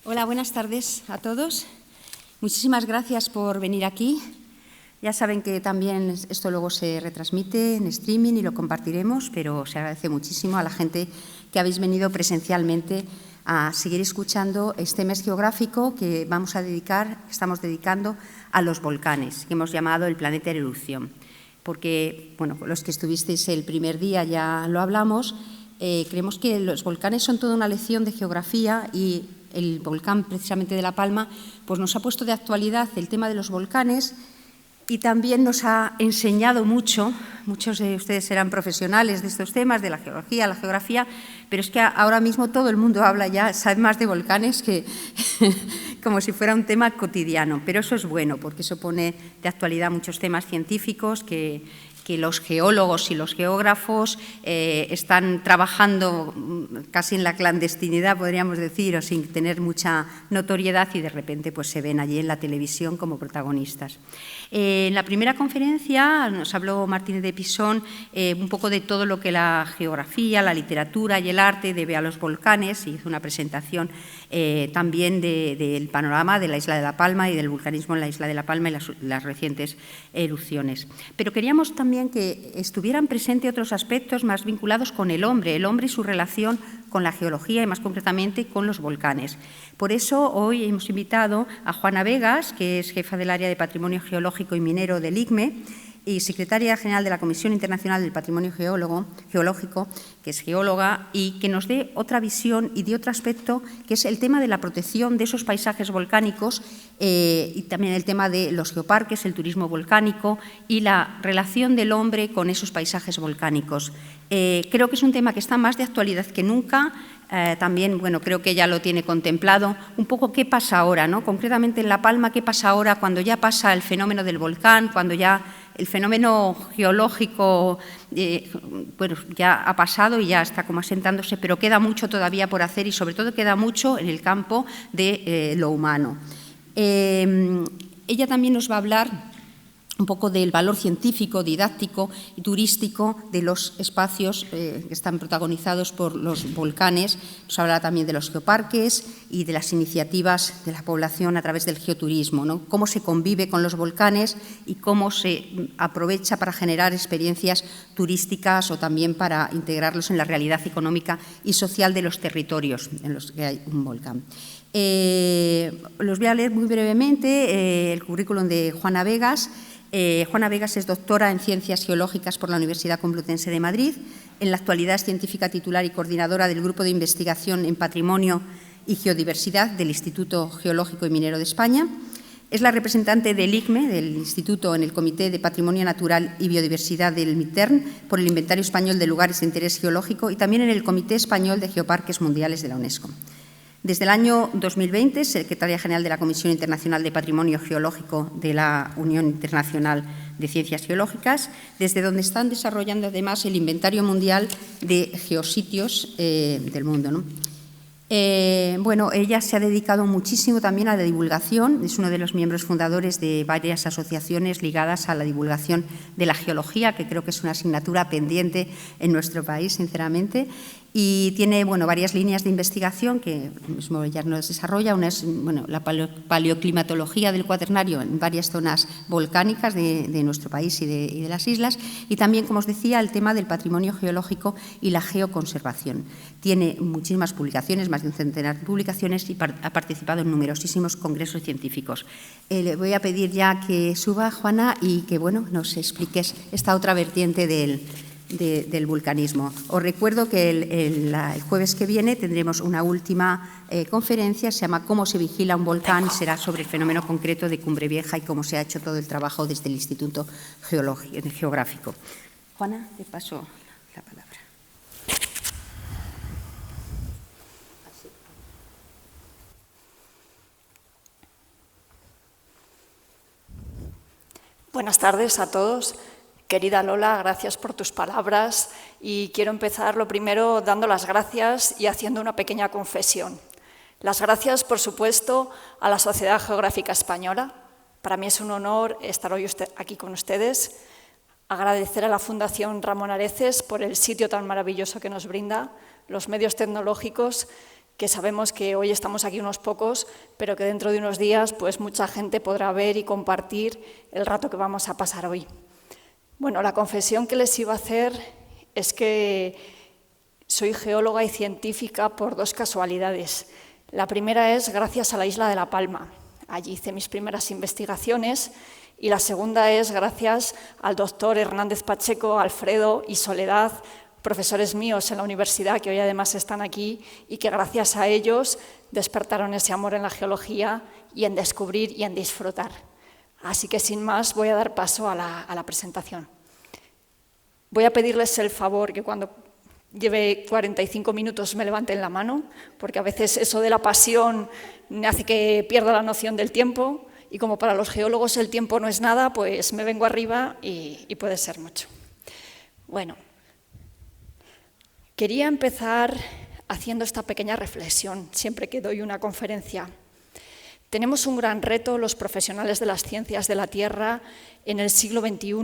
Hola, buenas tardes a todos. Muchísimas gracias por venir aquí. Ya saben que también esto luego se retransmite en streaming y lo compartiremos, pero se agradece muchísimo a la gente que habéis venido presencialmente a seguir escuchando este mes geográfico que estamos dedicando a los volcanes, que hemos llamado el planeta en erupción. Porque, bueno, los que estuvisteis el primer día ya lo hablamos, creemos que los volcanes son toda una lección de geografía y el volcán precisamente de La Palma pues nos ha puesto de actualidad el tema de los volcanes y también nos ha enseñado mucho. Muchos de ustedes serán profesionales de estos temas, de la geología, la geografía, pero es que ahora mismo todo el mundo sabe más de volcanes que como si fuera un tema cotidiano. Pero eso es bueno, porque eso pone de actualidad muchos temas científicos que los geólogos y los geógrafos están trabajando casi en la clandestinidad, podríamos decir, o sin tener mucha notoriedad, y de repente pues, se ven allí en la televisión como protagonistas. En la primera conferencia nos habló Martínez de Pisón un poco de todo lo que la geografía, la literatura y el arte debe a los volcanes, y hizo una presentación también del panorama de la isla de La Palma y del vulcanismo en la isla de La Palma y las recientes erupciones. Pero queríamos también que estuvieran presentes otros aspectos más vinculados con el hombre y su relación con la geología y más concretamente con los volcanes. Por eso hoy hemos invitado a Juana Vegas, que es jefa del área de Patrimonio Geológico y Minero del ICME y secretaria general de la Comisión Internacional del Patrimonio Geológico, que es geóloga, y que nos dé otra visión y de otro aspecto, que es el tema de la protección de esos paisajes volcánicos y también el tema de los geoparques, el turismo volcánico y la relación del hombre con esos paisajes volcánicos. Creo que es un tema que está más de actualidad que nunca. También, bueno, creo que ya lo tiene contemplado, un poco qué pasa ahora, ¿no? Concretamente en La Palma, qué pasa ahora cuando ya pasa el fenómeno del volcán, cuando ya el fenómeno geológico bueno, ya ha pasado y ya está como asentándose, pero queda mucho todavía por hacer y sobre todo queda mucho en el campo de lo humano. Ella también nos va a hablar un poco del valor científico, didáctico y turístico de los espacios que están protagonizados por los volcanes. Nos hablará también de los geoparques y de las iniciativas de la población a través del geoturismo, ¿no? Cómo se convive con los volcanes y cómo se aprovecha para generar experiencias turísticas o también para integrarlos en la realidad económica y social de los territorios en los que hay un volcán. Los voy a leer muy brevemente el currículum de Juana Vegas. Juana Vegas es doctora en Ciencias Geológicas por la Universidad Complutense de Madrid. En la actualidad es científica titular y coordinadora del Grupo de Investigación en Patrimonio y Geodiversidad del Instituto Geológico y Minero de España. Es la representante del ICME, del Instituto, en el Comité de Patrimonio Natural y Biodiversidad del MITERN por el Inventario Español de Lugares de Interés Geológico y también en el Comité Español de Geoparques Mundiales de la UNESCO. Desde el año 2020 es secretaria general de la Comisión Internacional de Patrimonio Geológico de la Unión Internacional de Ciencias Geológicas, desde donde están desarrollando además el inventario mundial de geositios del mundo, ¿no? Bueno, ella se ha dedicado muchísimo también a la divulgación, es uno de los miembros fundadores de varias asociaciones ligadas a la divulgación de la geología, que creo que es una asignatura pendiente en nuestro país, sinceramente, y tiene varias líneas de investigación que mismo ella nos desarrolla. Una es la paleoclimatología del Cuaternario en varias zonas volcánicas de nuestro país y de las islas, y también, como os decía, el tema del patrimonio geológico y la geoconservación. Tiene muchísimas publicaciones, más de un centenar de publicaciones, y ha participado en numerosísimos congresos científicos. Le voy a pedir ya que suba, Juana, y que nos expliques esta otra vertiente del vulcanismo. Os recuerdo que el jueves que viene tendremos una última conferencia, se llama «Cómo se vigila un volcán», y será sobre el fenómeno concreto de Cumbre Vieja y cómo se ha hecho todo el trabajo desde el Instituto Geográfico. Juana, te paso la palabra. Buenas tardes a todos. Querida Lola, gracias por tus palabras y quiero empezar lo primero dando las gracias y haciendo una pequeña confesión. Las gracias, por supuesto, a la Sociedad Geográfica Española. Para mí es un honor estar hoy aquí con ustedes. Agradecer a la Fundación Ramón Areces por el sitio tan maravilloso que nos brinda, los medios tecnológicos que sabemos que hoy estamos aquí unos pocos, pero que dentro de unos días pues mucha gente podrá ver y compartir el rato que vamos a pasar hoy. Bueno, la confesión que les iba a hacer es que soy geóloga y científica por dos casualidades. La primera es gracias a la isla de La Palma. Allí hice mis primeras investigaciones. Y la segunda es gracias al doctor Hernández Pacheco, Alfredo y Soledad, profesores míos en la universidad que hoy además están aquí y que gracias a ellos despertaron ese amor en la geología y en descubrir y en disfrutar. Así que sin más voy a dar paso a la presentación. Voy a pedirles el favor que cuando lleve 45 minutos me levanten la mano, porque a veces eso de la pasión me hace que pierda la noción del tiempo. Y como para los geólogos el tiempo no es nada, pues me vengo arriba y puede ser mucho. Bueno, quería empezar haciendo esta pequeña reflexión siempre que doy una conferencia. Tenemos un gran reto los profesionales de las ciencias de la Tierra en el siglo XXI.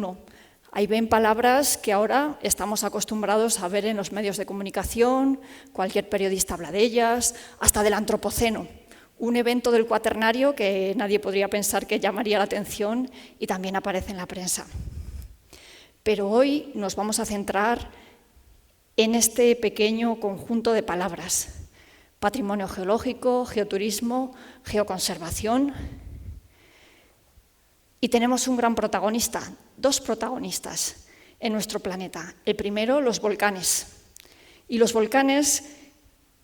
Ahí ven palabras que ahora estamos acostumbrados a ver en los medios de comunicación, cualquier periodista habla de ellas, hasta del antropoceno. Un evento del Cuaternario que nadie podría pensar que llamaría la atención y también aparece en la prensa. Pero hoy nos vamos a centrar en este pequeño conjunto de palabras: patrimonio geológico, geoturismo, geoconservación. Y tenemos un gran protagonista, dos protagonistas en nuestro planeta. El primero, los volcanes. Y los volcanes,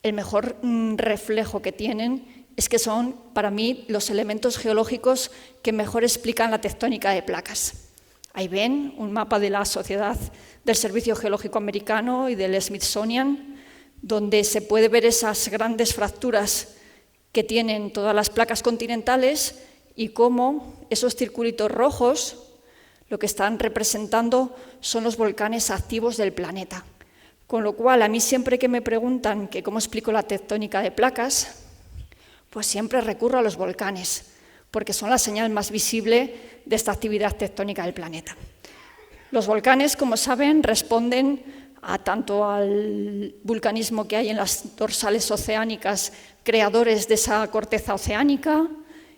el mejor reflejo que tienen es que son, para mí, los elementos geológicos que mejor explican la tectónica de placas. Ahí ven un mapa de la Sociedad del Servicio Geológico Americano y del Smithsonian, donde se puede ver esas grandes fracturas que tienen todas las placas continentales y cómo esos circulitos rojos lo que están representando son los volcanes activos del planeta. Con lo cual, a mí siempre que me preguntan que cómo explico la tectónica de placas, pues siempre recurro a los volcanes, porque son la señal más visible de esta actividad tectónica del planeta. Los volcanes, como saben, responden tanto al vulcanismo que hay en las dorsales oceánicas, creadores de esa corteza oceánica,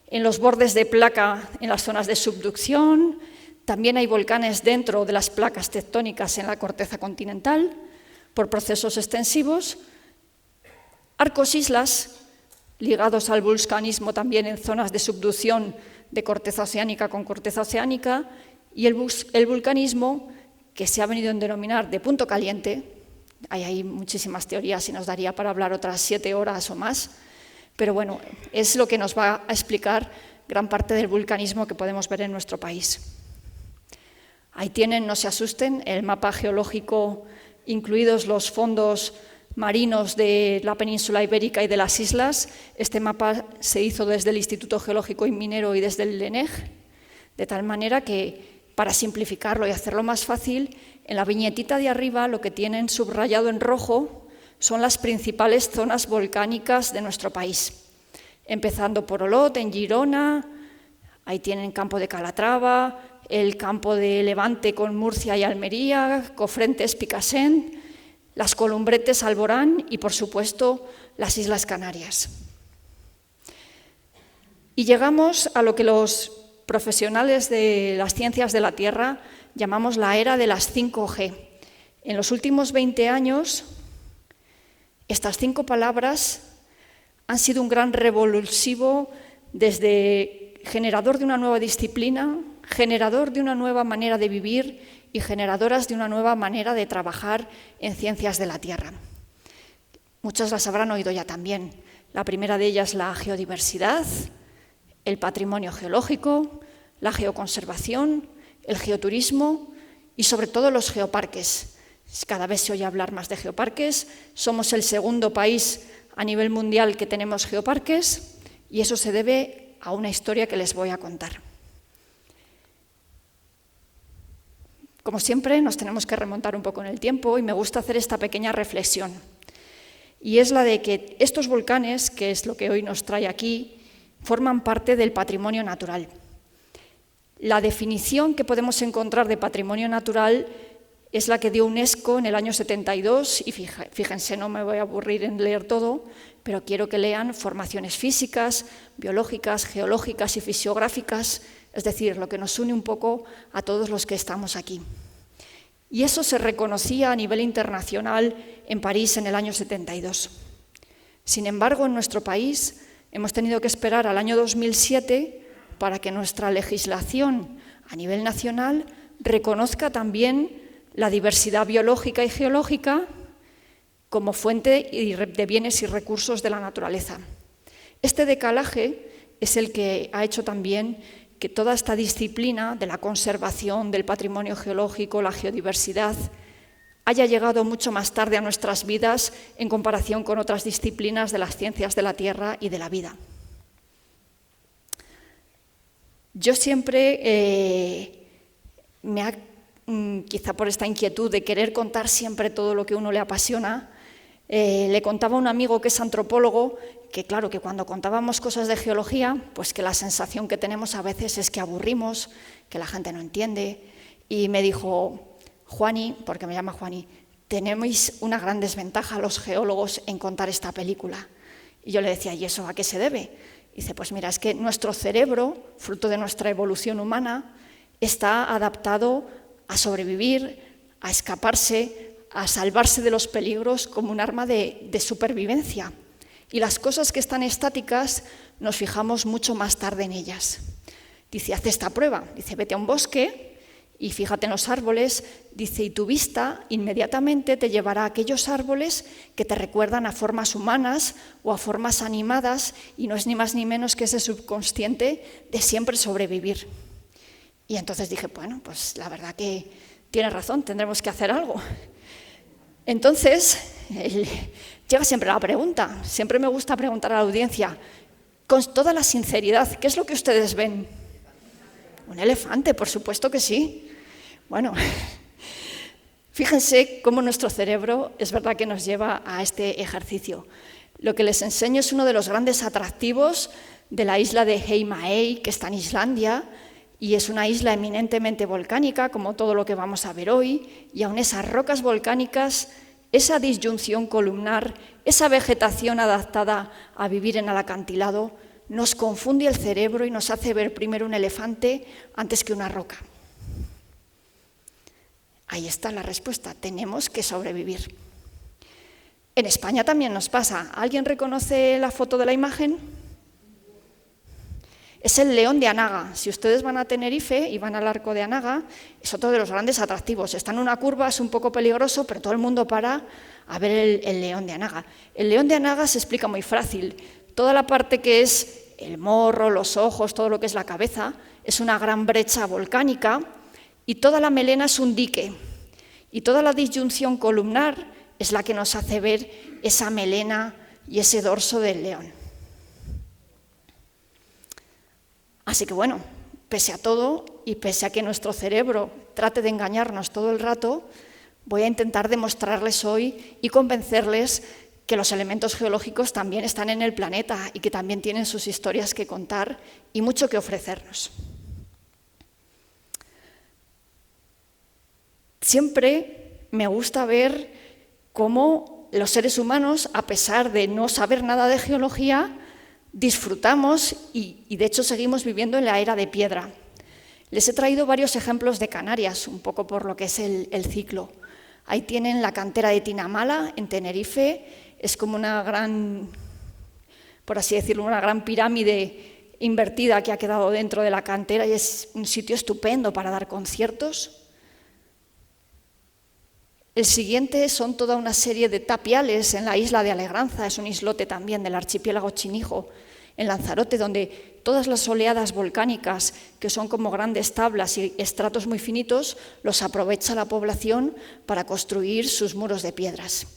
en los bordes de placa en las zonas de subducción. También hay volcanes dentro de las placas tectónicas en la corteza continental, por procesos extensivos. Arcos islas, ligados al vulcanismo también en zonas de subducción de corteza oceánica con corteza oceánica, y el vulcanismo, que se ha venido a denominar de punto caliente. Hay muchísimas teorías y nos daría para hablar otras 7 horas o más, pero bueno, es lo que nos va a explicar gran parte del vulcanismo que podemos ver en nuestro país. Ahí tienen, no se asusten, el mapa geológico, incluidos los fondos marinos de la península ibérica y de las islas. Este mapa se hizo desde el Instituto Geológico y Minero y desde el INEG, de tal manera que, para simplificarlo y hacerlo más fácil, en la viñetita de arriba lo que tienen subrayado en rojo son las principales zonas volcánicas de nuestro país, empezando por Olot, en Girona. Ahí tienen Campo de Calatrava, el campo de Levante con Murcia y Almería, Cofrentes, Picassent, las Columbretes, Alborán y, por supuesto, las Islas Canarias. Y llegamos a lo que los profesionales de las ciencias de la Tierra llamamos la era de las 5G. En los últimos 20 años, estas 5 palabras han sido un gran revulsivo desde generador de una nueva disciplina, generador de una nueva manera de vivir y generadoras de una nueva manera de trabajar en ciencias de la Tierra. Muchas las habrán oído ya también. La primera de ellas, la geodiversidad, el patrimonio geológico, la geoconservación, el geoturismo y sobre todo los geoparques. Cada vez se oye hablar más de geoparques. Somos el segundo país a nivel mundial que tenemos geoparques y eso se debe a una historia que les voy a contar. Como siempre, nos tenemos que remontar un poco en el tiempo y me gusta hacer esta pequeña reflexión. Y es la de que estos volcanes, que es lo que hoy nos trae aquí, forman parte del patrimonio natural. La definición que podemos encontrar de patrimonio natural es la que dio UNESCO en el año 72, y fíjense, no me voy a aburrir en leer todo, pero quiero que lean formaciones físicas, biológicas, geológicas y fisiográficas, es decir, lo que nos une un poco a todos los que estamos aquí. Y eso se reconocía a nivel internacional en París en el año 72. Sin embargo, en nuestro país hemos tenido que esperar al año 2007 para que nuestra legislación a nivel nacional reconozca también la diversidad biológica y geológica como fuente de bienes y recursos de la naturaleza. Este decalaje es el que ha hecho también que toda esta disciplina de la conservación del patrimonio geológico, la geodiversidad, haya llegado mucho más tarde a nuestras vidas en comparación con otras disciplinas de las ciencias de la Tierra y de la vida. Yo siempre quizá por esta inquietud de querer contar siempre todo lo que a uno le apasiona, le contaba a un amigo que es antropólogo que claro, que cuando contábamos cosas de geología, pues que la sensación que tenemos a veces es que aburrimos, que la gente no entiende, y me dijo: Juani, porque me llama Juani, tenéis una gran desventaja los geólogos en contar esta película. Y yo le decía: ¿y eso a qué se debe? Y dice: pues mira, es que nuestro cerebro, fruto de nuestra evolución humana, está adaptado a sobrevivir, a escaparse, a salvarse de los peligros como un arma de supervivencia. Y las cosas que están estáticas nos fijamos mucho más tarde en ellas. Dice: haz esta prueba. Dice: vete a un bosque y fíjate en los árboles. Dice: y tu vista inmediatamente te llevará a aquellos árboles que te recuerdan a formas humanas o a formas animadas, y no es ni más ni menos que ese subconsciente de siempre sobrevivir. Y entonces dije: bueno, pues la verdad que tiene razón, tendremos que hacer algo. Entonces, llega siempre la pregunta, siempre me gusta preguntar a la audiencia, con toda la sinceridad, ¿qué es lo que ustedes ven? Un elefante, por supuesto que sí. Bueno, fíjense cómo nuestro cerebro es verdad que nos lleva a este ejercicio. Lo que les enseño es uno de los grandes atractivos de la isla de Heimaey, que está en Islandia, y es una isla eminentemente volcánica, como todo lo que vamos a ver hoy, y aun esas rocas volcánicas, esa disyunción columnar, esa vegetación adaptada a vivir en el acantilado, nos confunde el cerebro y nos hace ver primero un elefante antes que una roca. Ahí está la respuesta, tenemos que sobrevivir. En España también nos pasa. ¿Alguien reconoce la foto de la imagen? Es el león de Anaga. Si ustedes van a Tenerife y van al arco de Anaga, es otro de los grandes atractivos. Está en una curva, es un poco peligroso, pero todo el mundo para a ver el león de Anaga. El león de Anaga se explica muy fácil. Toda la parte que es el morro, los ojos, todo lo que es la cabeza, es una gran brecha volcánica, y toda la melena es un dique. Y toda la disyunción columnar es la que nos hace ver esa melena y ese dorso del león. Así que bueno, pese a todo y pese a que nuestro cerebro trate de engañarnos todo el rato, voy a intentar demostrarles hoy y convencerles que los elementos geológicos también están en el planeta y que también tienen sus historias que contar y mucho que ofrecernos. Siempre me gusta ver cómo los seres humanos, a pesar de no saber nada de geología, disfrutamos y de hecho seguimos viviendo en la era de piedra. Les he traído varios ejemplos de Canarias, un poco por lo que es el ciclo. Ahí tienen la cantera de Tinamala, en Tenerife. Es como una gran, por así decirlo, una gran pirámide invertida que ha quedado dentro de la cantera, y es un sitio estupendo para dar conciertos. El siguiente son toda una serie de tapiales en la isla de Alegranza, es un islote también del archipiélago Chinijo, en Lanzarote, donde todas las oleadas volcánicas, que son como grandes tablas y estratos muy finitos, los aprovecha la población para construir sus muros de piedras.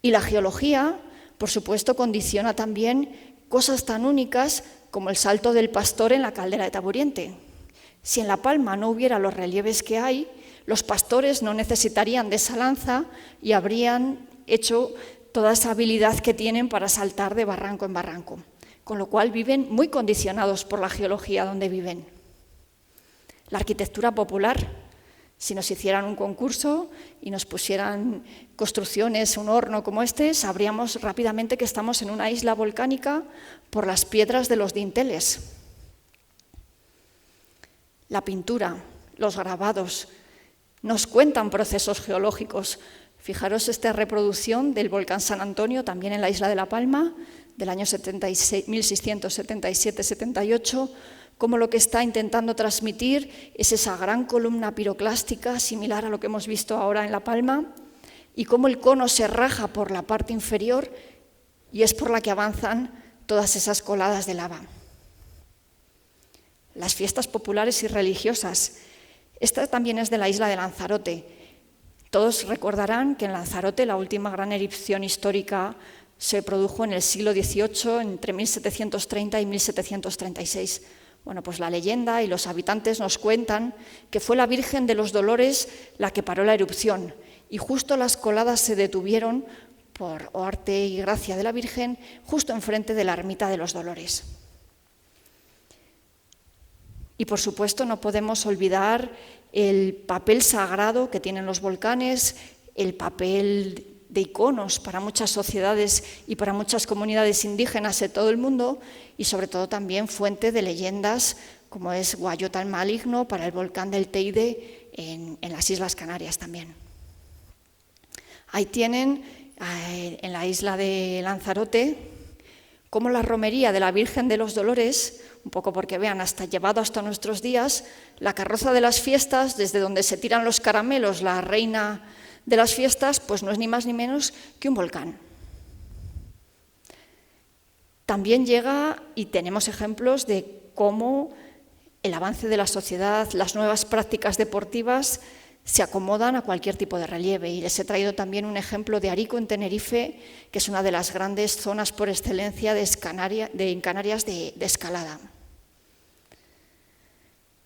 Y la geología, por supuesto, condiciona también cosas tan únicas como el salto del Pastor en la caldera de Taburiente. Si en La Palma no hubiera los relieves que hay, los pastores no necesitarían de esa lanza y habrían hecho toda esa habilidad que tienen para saltar de barranco en barranco, con lo cual viven muy condicionados por la geología donde viven. La arquitectura popular, Si nos hicieran un concurso y nos pusieran construcciones, un horno como este, sabríamos rápidamente que estamos en una isla volcánica por las piedras de los dinteles. La pintura, los grabados, nos cuentan procesos geológicos. Fijaros esta reproducción del volcán San Antonio, también en la isla de La Palma, del año 1677-78, cómo lo que está intentando transmitir es esa gran columna piroclástica, similar a lo que hemos visto ahora en La Palma, y cómo el cono se raja por la parte inferior y es por la que avanzan todas esas coladas de lava. Las fiestas populares y religiosas. Esta también es de la isla de Lanzarote. Todos recordarán que en Lanzarote la última gran erupción histórica se produjo en el siglo XVIII, entre 1730 y 1736. Bueno, pues la leyenda y los habitantes nos cuentan que fue la Virgen de los Dolores la que paró la erupción y justo las coladas se detuvieron por arte y gracia de la Virgen justo enfrente de la ermita de los Dolores. Y por supuesto no podemos olvidar el papel sagrado que tienen los volcanes, el papel de iconos para muchas sociedades y para muchas comunidades indígenas de todo el mundo y sobre todo también fuente de leyendas como es Guayota el Maligno para el volcán del Teide en las Islas Canarias también. Ahí tienen en la isla de Lanzarote como la romería de la Virgen de los Dolores, un poco porque vean, llevado hasta nuestros días, la carroza de las fiestas, desde donde se tiran los caramelos, la reina de las fiestas, pues no es ni más ni menos que un volcán. También llega, y tenemos ejemplos de cómo el avance de la sociedad, las nuevas prácticas deportivas se acomodan a cualquier tipo de relieve. Y les he traído también un ejemplo de Arico en Tenerife, que es una de las grandes zonas por excelencia en Canarias de escalada.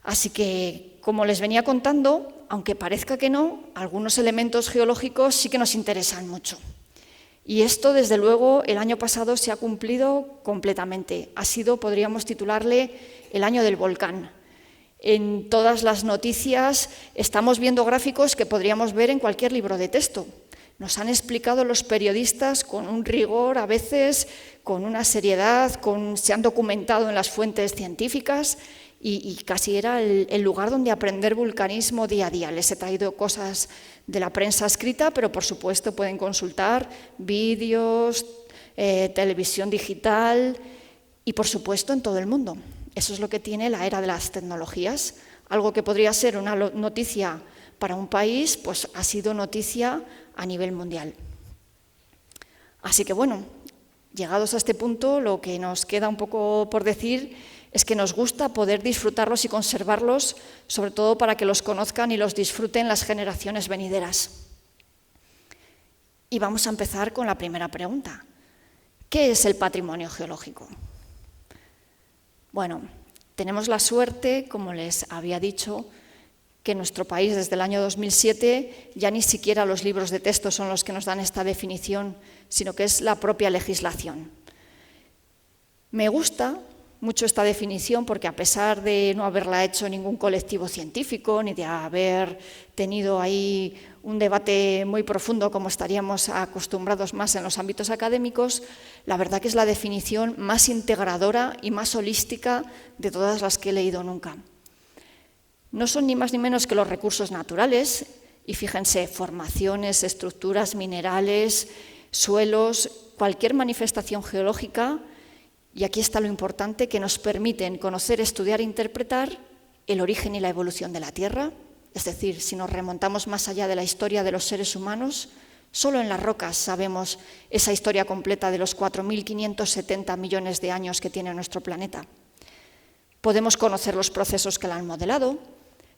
Así que, como les venía contando, aunque parezca que no, algunos elementos geológicos sí que nos interesan mucho. Y esto, desde luego, el año pasado se ha cumplido completamente. Ha sido, podríamos titularle, el año del volcán. En todas las noticias estamos viendo gráficos que podríamos ver en cualquier libro de texto. Nos han explicado los periodistas con un rigor, a veces con una seriedad, se han documentado en las fuentes científicas y casi era el lugar donde aprender vulcanismo día a día. Les he traído cosas de la prensa escrita, pero por supuesto pueden consultar vídeos, televisión digital y por supuesto en todo el mundo. Eso es lo que tiene la era de las tecnologías. Algo que podría ser una noticia para un país, pues ha sido noticia a nivel mundial. Así que bueno, llegados a este punto, lo que nos queda un poco por decir es que nos gusta poder disfrutarlos y conservarlos, sobre todo para que los conozcan y los disfruten las generaciones venideras. Y vamos a empezar con la primera pregunta. ¿Qué es el patrimonio geológico? Bueno, tenemos la suerte, como les había dicho, que en nuestro país desde el año 2007 ya ni siquiera los libros de texto son los que nos dan esta definición, sino que es la propia legislación. Me gusta mucho esta definición porque a pesar de no haberla hecho ningún colectivo científico ni de haber tenido ahí un debate muy profundo como estaríamos acostumbrados más en los ámbitos académicos, la verdad que es la definición más integradora y más holística de todas las que he leído nunca. No son ni más ni menos que los recursos naturales, y fíjense, formaciones, estructuras, minerales, suelos, cualquier manifestación geológica, y aquí está lo importante, que nos permiten conocer, estudiar e interpretar el origen y la evolución de la Tierra. Es decir, si nos remontamos más allá de la historia de los seres humanos, solo en las rocas sabemos esa historia completa de los 4.570 millones de años que tiene nuestro planeta. Podemos conocer los procesos que la han modelado,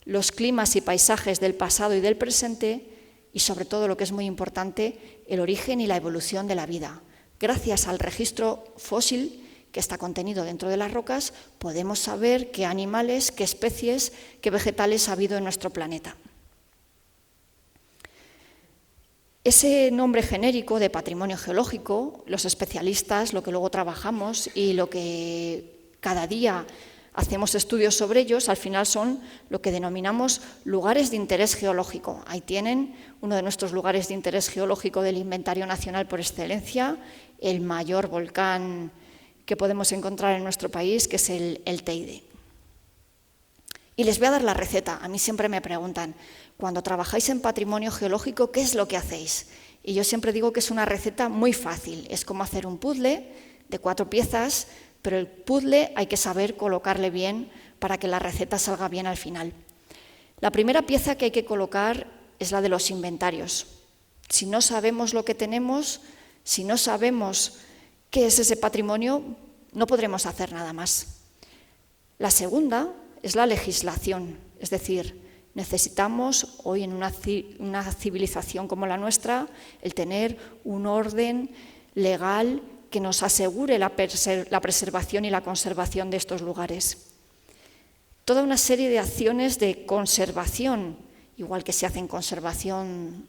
los climas y paisajes del pasado y del presente y, sobre todo, lo que es muy importante, el origen y la evolución de la vida. Gracias al registro fósil que está contenido dentro de las rocas, podemos saber qué animales, qué especies, qué vegetales ha habido en nuestro planeta. Ese nombre genérico de patrimonio geológico, los especialistas, lo que luego trabajamos y lo que cada día hacemos estudios sobre ellos, al final son lo que denominamos lugares de interés geológico. Ahí tienen uno de nuestros lugares de interés geológico del Inventario Nacional por excelencia, el mayor volcán que podemos encontrar en nuestro país, que es el Teide. Y les voy a dar la receta. A mí siempre me preguntan, cuando trabajáis en patrimonio geológico, ¿qué es lo que hacéis? Y yo siempre digo que es una receta muy fácil. Es como hacer un puzzle de 4 piezas, pero el puzzle hay que saber colocarle bien para que la receta salga bien al final. La primera pieza que hay que colocar es la de los inventarios. Si no sabemos lo que tenemos, si no sabemos qué es ese patrimonio, no podremos hacer nada más. La segunda es la legislación, es decir, necesitamos hoy en una civilización como la nuestra el tener un orden legal que nos asegure la preservación y la conservación de estos lugares. Toda una serie de acciones de conservación, igual que se hacen conservación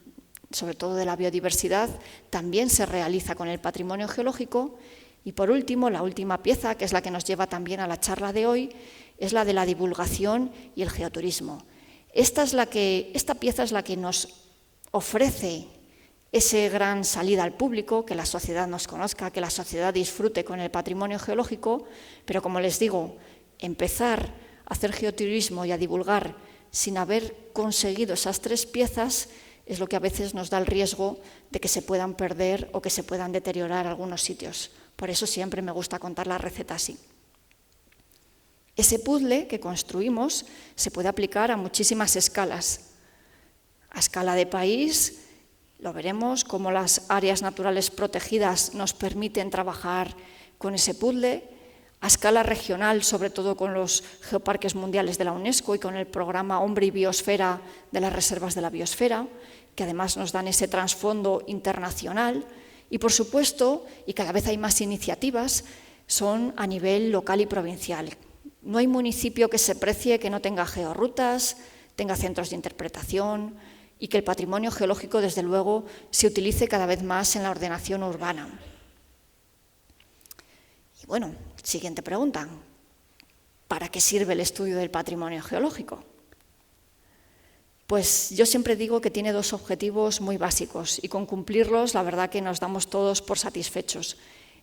sobre todo de la biodiversidad, también se realiza con el patrimonio geológico. Y por último, la última pieza, que es la que nos lleva también a la charla de hoy, es la de la divulgación y el geoturismo. Esta pieza es la que nos ofrece esa gran salida al público, que la sociedad nos conozca, que la sociedad disfrute con el patrimonio geológico, pero como les digo, empezar a hacer geoturismo y a divulgar sin haber conseguido esas 3 piezas es lo que a veces nos da el riesgo de que se puedan perder o que se puedan deteriorar algunos sitios. Por eso siempre me gusta contar la receta así. Ese puzzle que construimos se puede aplicar a muchísimas escalas. A escala de país, lo veremos, cómo las áreas naturales protegidas nos permiten trabajar con ese puzzle. A escala regional, sobre todo con los geoparques mundiales de la UNESCO y con el programa Hombre y Biosfera de las reservas de la biosfera, que además nos dan ese trasfondo internacional. Y por supuesto, y cada vez hay más iniciativas, son a nivel local y provincial. No hay municipio que se precie que no tenga georrutas, tenga centros de interpretación y que el patrimonio geológico, desde luego, se utilice cada vez más en la ordenación urbana. Y bueno, siguiente pregunta. ¿Para qué sirve el estudio del patrimonio geológico? Pues yo siempre digo que tiene 2 objetivos muy básicos y con cumplirlos la verdad que nos damos todos por satisfechos.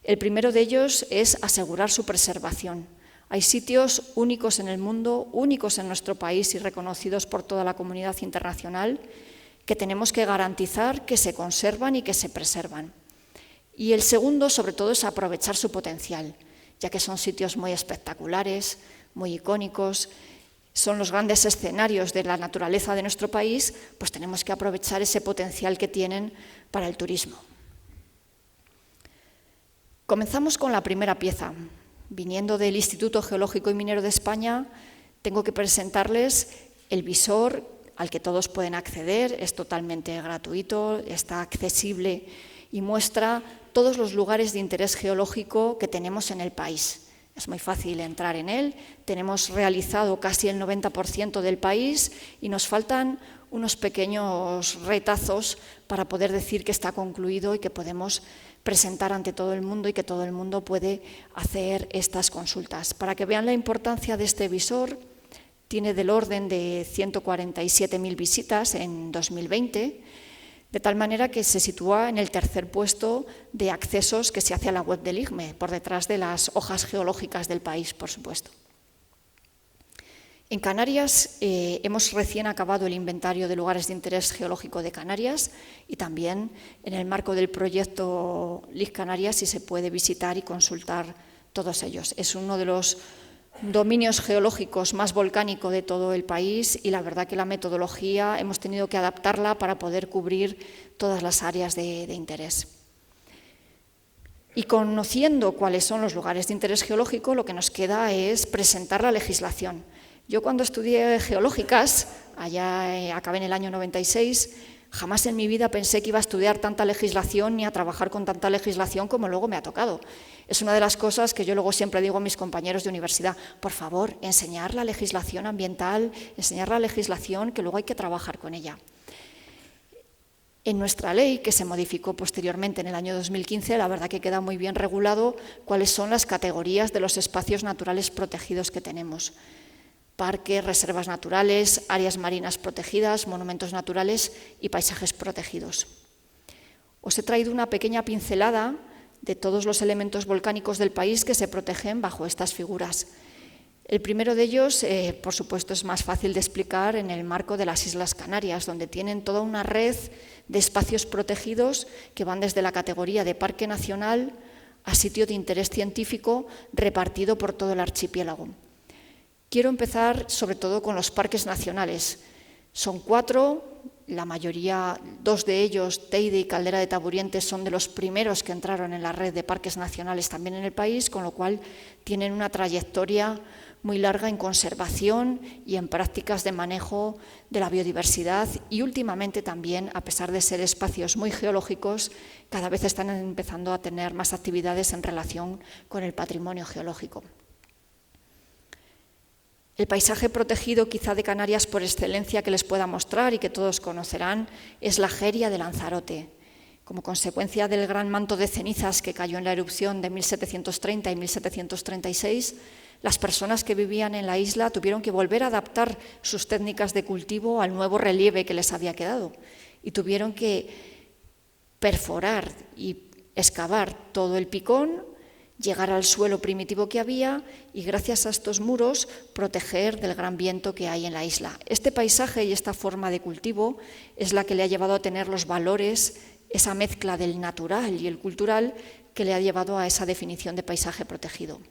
El primero de ellos es asegurar su preservación. Hay sitios únicos en el mundo, únicos en nuestro país y reconocidos por toda la comunidad internacional que tenemos que garantizar que se conservan y que se preservan. Y el segundo, sobre todo, es aprovechar su potencial, ya que son sitios muy espectaculares, muy icónicos, son los grandes escenarios de la naturaleza de nuestro país, pues tenemos que aprovechar ese potencial que tienen para el turismo. Comenzamos con la primera pieza. Viniendo del Instituto Geológico y Minero de España, tengo que presentarles el visor al que todos pueden acceder, es totalmente gratuito, está accesible y muestra todos los lugares de interés geológico que tenemos en el país. Es muy fácil entrar en él, tenemos realizado casi el 90% del país y nos faltan unos pequeños retazos para poder decir que está concluido y que podemos presentar ante todo el mundo y que todo el mundo puede hacer estas consultas. Para que vean la importancia de este visor, tiene del orden de 147.000 visitas en 2020, de tal manera que se sitúa en el 3er puesto de accesos que se hace a la web del IGME, por detrás de las hojas geológicas del país, por supuesto. En Canarias hemos recién acabado el inventario de lugares de interés geológico de Canarias y también en el marco del proyecto LIG Canarias se puede visitar y consultar todos ellos. Es uno de los dominios geológicos más volcánico de todo el país y la verdad que la metodología hemos tenido que adaptarla para poder cubrir todas las áreas de interés. Y conociendo cuáles son los lugares de interés geológico, lo que nos queda es presentar la legislación. Yo cuando estudié geológicas, acabé en el año 96, jamás en mi vida pensé que iba a estudiar tanta legislación ni a trabajar con tanta legislación como luego me ha tocado. Es una de las cosas que yo luego siempre digo a mis compañeros de universidad, por favor, enseñar la legislación ambiental, enseñar la legislación que luego hay que trabajar con ella. En nuestra ley, que se modificó posteriormente en el año 2015, la verdad que queda muy bien regulado cuáles son las categorías de los espacios naturales protegidos que tenemos. Parques, reservas naturales, áreas marinas protegidas, monumentos naturales y paisajes protegidos. Os he traído una pequeña pincelada de todos los elementos volcánicos del país que se protegen bajo estas figuras. El primero de ellos, por supuesto, es más fácil de explicar en el marco de las Islas Canarias, donde tienen toda una red de espacios protegidos que van desde la categoría de parque nacional a sitio de interés científico repartido por todo el archipiélago. Quiero empezar sobre todo con los parques nacionales. Son 4, la mayoría, 2 de ellos, Teide y Caldera de Taburientes, son de los primeros que entraron en la red de parques nacionales también en el país, con lo cual tienen una trayectoria muy larga en conservación y en prácticas de manejo de la biodiversidad y últimamente también, a pesar de ser espacios muy geológicos, cada vez están empezando a tener más actividades en relación con el patrimonio geológico. El paisaje protegido quizá de Canarias por excelencia que les pueda mostrar y que todos conocerán es la Jeria de Lanzarote. Como consecuencia del gran manto de cenizas que cayó en la erupción de 1730 y 1736, las personas que vivían en la isla tuvieron que volver a adaptar sus técnicas de cultivo al nuevo relieve que les había quedado y tuvieron que perforar y excavar todo el picón, llegar al suelo primitivo que había y gracias a estos muros proteger del gran viento que hay en la isla. Este paisaje y esta forma de cultivo es la que le ha llevado a tener los valores, esa mezcla del natural y el cultural que le ha llevado a esa definición de paisaje protegido.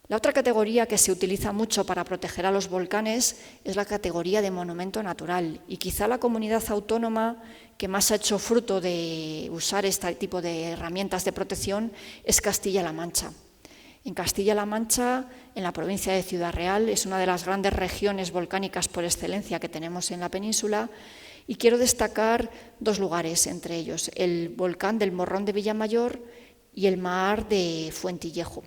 La otra categoría que se utiliza mucho para proteger a los volcanes es la categoría de monumento natural y quizá la comunidad autónoma que más ha hecho fruto de usar este tipo de herramientas de protección es Castilla-La Mancha. En Castilla-La Mancha, en la provincia de Ciudad Real, es una de las grandes regiones volcánicas por excelencia que tenemos en la península y quiero destacar 2 lugares entre ellos, el volcán del Morrón de Villamayor y el Mar de Fuentillejo.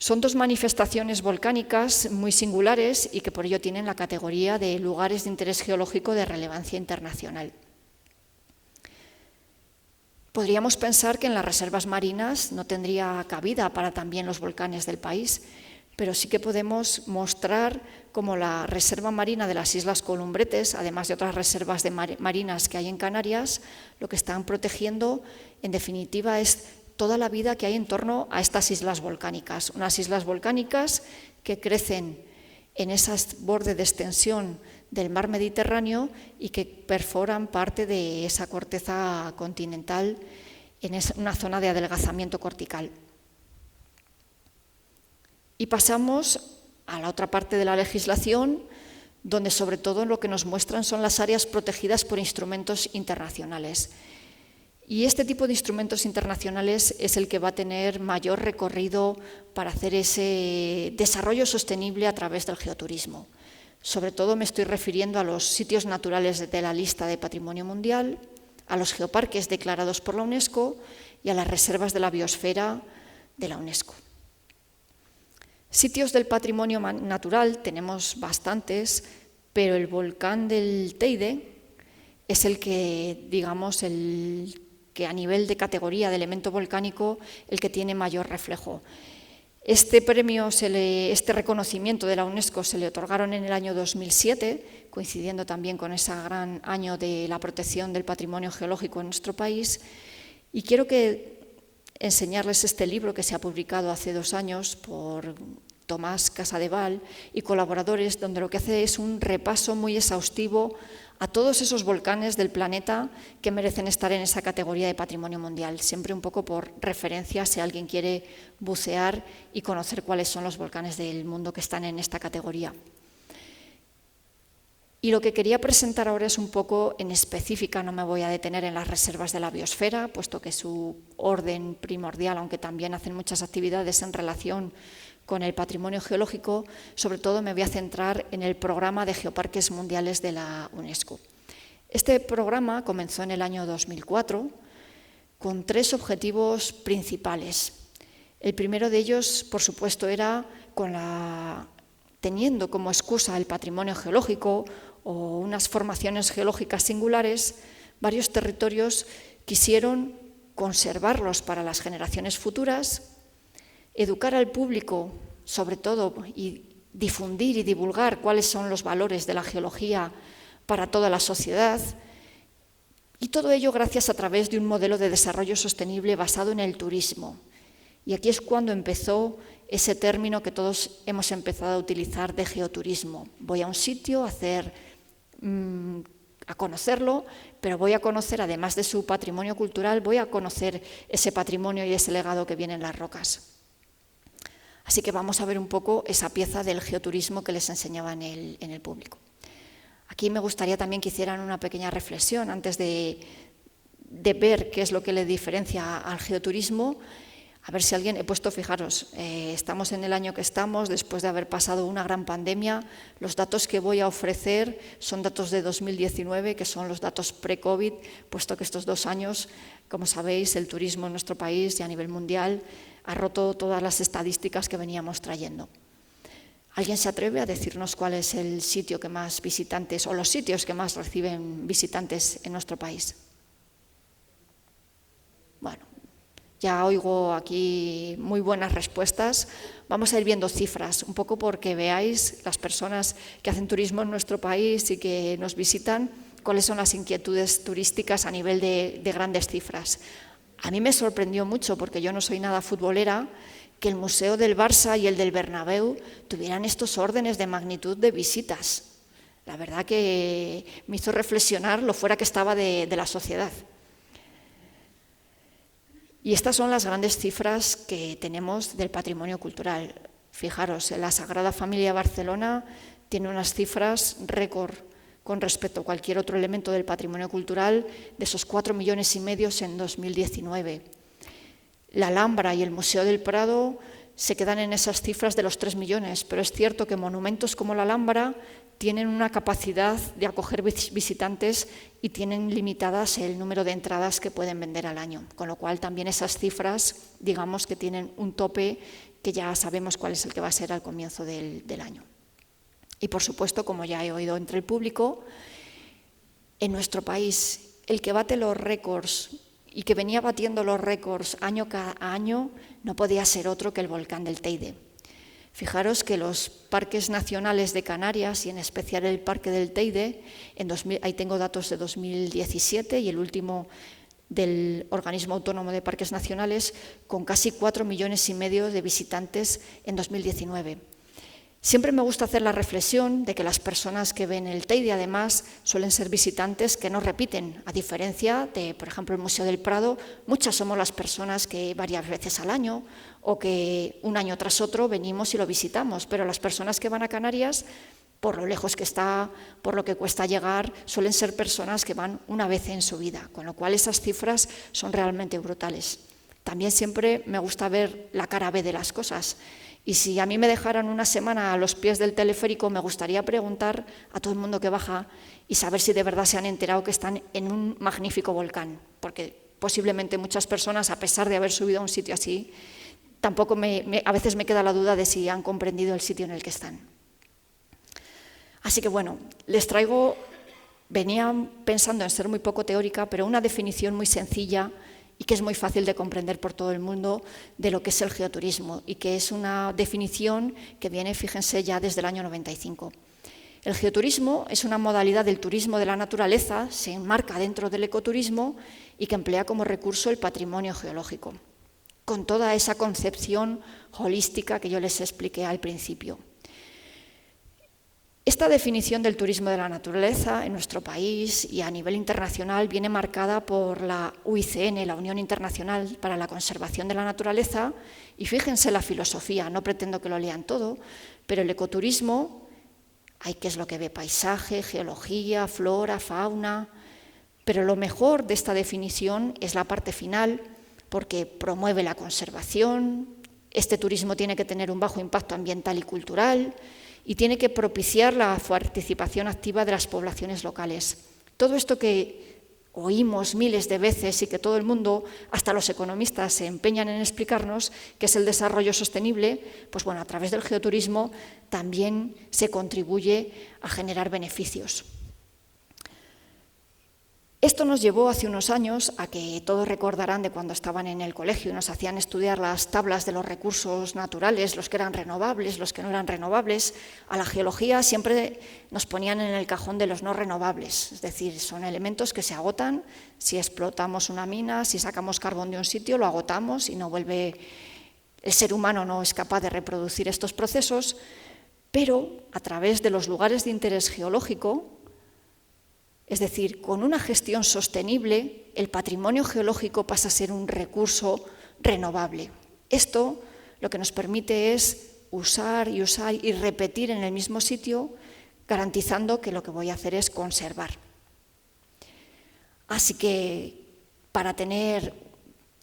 Son 2 manifestaciones volcánicas muy singulares y que por ello tienen la categoría de lugares de interés geológico de relevancia internacional. Podríamos pensar que en las reservas marinas no tendría cabida para también los volcanes del país, pero sí que podemos mostrar cómo la Reserva Marina de las Islas Columbretes, además de otras reservas marinas que hay en Canarias, lo que están protegiendo, en definitiva, es toda la vida que hay en torno a estas islas volcánicas. Unas islas volcánicas que crecen en esas bordes de extensión del mar Mediterráneo y que perforan parte de esa corteza continental en una zona de adelgazamiento cortical. Y pasamos a la otra parte de la legislación, donde sobre todo lo que nos muestran son las áreas protegidas por instrumentos internacionales. Y este tipo de instrumentos internacionales es el que va a tener mayor recorrido para hacer ese desarrollo sostenible a través del geoturismo. Sobre todo me estoy refiriendo a los sitios naturales de la lista de Patrimonio Mundial, a los geoparques declarados por la UNESCO y a las reservas de la biosfera de la UNESCO. Sitios del patrimonio natural tenemos bastantes, pero el volcán del Teide es el que, digamos, que a nivel de categoría de elemento volcánico, el que tiene mayor reflejo. Este premio, este reconocimiento de la UNESCO se le otorgaron en el año 2007, coincidiendo también con ese gran año de la protección del patrimonio geológico en nuestro país. Y quiero enseñarles este libro que se ha publicado hace 2 años por Tomás Casadeval y colaboradores, donde lo que hace es un repaso muy exhaustivo a todos esos volcanes del planeta que merecen estar en esa categoría de patrimonio mundial, siempre un poco por referencia si alguien quiere bucear y conocer cuáles son los volcanes del mundo que están en esta categoría. Y lo que quería presentar ahora es un poco en específica, no me voy a detener en las reservas de la biosfera, puesto que su orden primordial, aunque también hacen muchas actividades en relación con el patrimonio geológico, sobre todo me voy a centrar en el programa de geoparques mundiales de la UNESCO. Este programa comenzó en el año 2004 con 3 objetivos principales. El primero de ellos, por supuesto, era teniendo como excusa el patrimonio geológico o unas formaciones geológicas singulares, varios territorios quisieron conservarlos para las generaciones futuras, educar al público, sobre todo, y difundir y divulgar cuáles son los valores de la geología para toda la sociedad, y todo ello gracias a través de un modelo de desarrollo sostenible basado en el turismo. Y aquí es cuando empezó ese término que todos hemos empezado a utilizar de geoturismo. Voy a un sitio a conocerlo, pero voy a conocer, además de su patrimonio cultural, voy a conocer ese patrimonio y ese legado que viene en las rocas. Así que vamos a ver un poco esa pieza del geoturismo que les enseñaba en el público. Aquí me gustaría también que hicieran una pequeña reflexión antes de ver qué es lo que le diferencia al geoturismo. A ver si alguien, fijaros, estamos en el año que estamos, después de haber pasado una gran pandemia. Los datos que voy a ofrecer son datos de 2019, que son los datos pre-COVID, puesto que estos 2 años, como sabéis, el turismo en nuestro país y a nivel mundial ha roto todas las estadísticas que veníamos trayendo. ¿Alguien se atreve a decirnos cuál es el sitio que más visitantes, o los sitios que más reciben visitantes en nuestro país? Bueno, ya oigo aquí muy buenas respuestas. Vamos a ir viendo cifras, un poco porque veáis las personas que hacen turismo en nuestro país y que nos visitan, cuáles son las inquietudes turísticas a nivel de grandes cifras. A mí me sorprendió mucho, porque yo no soy nada futbolera, que el Museo del Barça y el del Bernabéu tuvieran estos órdenes de magnitud de visitas. La verdad que me hizo reflexionar lo fuera que estaba de la sociedad. Y estas son las grandes cifras que tenemos del patrimonio cultural. Fijaros, la Sagrada Familia Barcelona tiene unas cifras récord con respecto a cualquier otro elemento del patrimonio cultural, de esos 4,5 millones en 2019. La Alhambra y el Museo del Prado se quedan en esas cifras de los 3 millones, pero es cierto que monumentos como la Alhambra tienen una capacidad de acoger visitantes y tienen limitadas el número de entradas que pueden vender al año, con lo cual también esas cifras, digamos que tienen un tope que ya sabemos cuál es el que va a ser al comienzo del año. Y por supuesto, como ya he oído entre el público, en nuestro país el que bate los récords y que venía batiendo los récords año cada año no podía ser otro que el volcán del Teide. Fijaros que los parques nacionales de Canarias, y en especial el Parque del Teide, ahí tengo datos de 2017 y el último del Organismo Autónomo de Parques Nacionales, con casi 4,5 millones de visitantes en 2019. Siempre me gusta hacer la reflexión de que las personas que ven el Teide, además, suelen ser visitantes que no repiten, a diferencia de, por ejemplo, el Museo del Prado. Muchas somos las personas que varias veces al año o que un año tras otro venimos y lo visitamos, pero las personas que van a Canarias, por lo lejos que está, por lo que cuesta llegar, suelen ser personas que van una vez en su vida, con lo cual esas cifras son realmente brutales. También siempre me gusta ver la cara B de las cosas. Y si a mí me dejaran una semana a los pies del teleférico, me gustaría preguntar a todo el mundo que baja y saber si de verdad se han enterado que están en un magnífico volcán, porque posiblemente muchas personas, a pesar de haber subido a un sitio así, tampoco a veces me queda la duda de si han comprendido el sitio en el que están. Así que bueno, venía pensando en ser muy poco teórica, pero una definición muy sencilla y que es muy fácil de comprender por todo el mundo de lo que es el geoturismo, y que es una definición que viene, fíjense, ya desde el año 95. El geoturismo es una modalidad del turismo de la naturaleza, se enmarca dentro del ecoturismo y que emplea como recurso el patrimonio geológico, con toda esa concepción holística que yo les expliqué al principio. Esta definición del turismo de la naturaleza en nuestro país y a nivel internacional viene marcada por la UICN, la Unión Internacional para la Conservación de la Naturaleza, y fíjense la filosofía, no pretendo que lo lean todo, pero el ecoturismo, ¿qué es lo que ve? Paisaje, geología, flora, fauna, pero lo mejor de esta definición es la parte final, porque promueve la conservación, este turismo tiene que tener un bajo impacto ambiental y cultural, y tiene que propiciar la participación activa de las poblaciones locales. Todo esto que oímos miles de veces y que todo el mundo, hasta los economistas, se empeñan en explicarnos, que es el desarrollo sostenible, pues bueno, a través del geoturismo también se contribuye a generar beneficios. Esto nos llevó hace unos años a que todos recordarán de cuando estaban en el colegio y nos hacían estudiar las tablas de los recursos naturales, los que eran renovables, los que no eran renovables. A la geología siempre nos ponían en el cajón de los no renovables, es decir, son elementos que se agotan. Si explotamos una mina, si sacamos carbón de un sitio, lo agotamos y no vuelve. El ser humano no es capaz de reproducir estos procesos, pero a través de los lugares de interés geológico, es decir, con una gestión sostenible, el patrimonio geológico pasa a ser un recurso renovable. Esto lo que nos permite es usar y repetir en el mismo sitio, garantizando que lo que voy a hacer es conservar. Así que para tener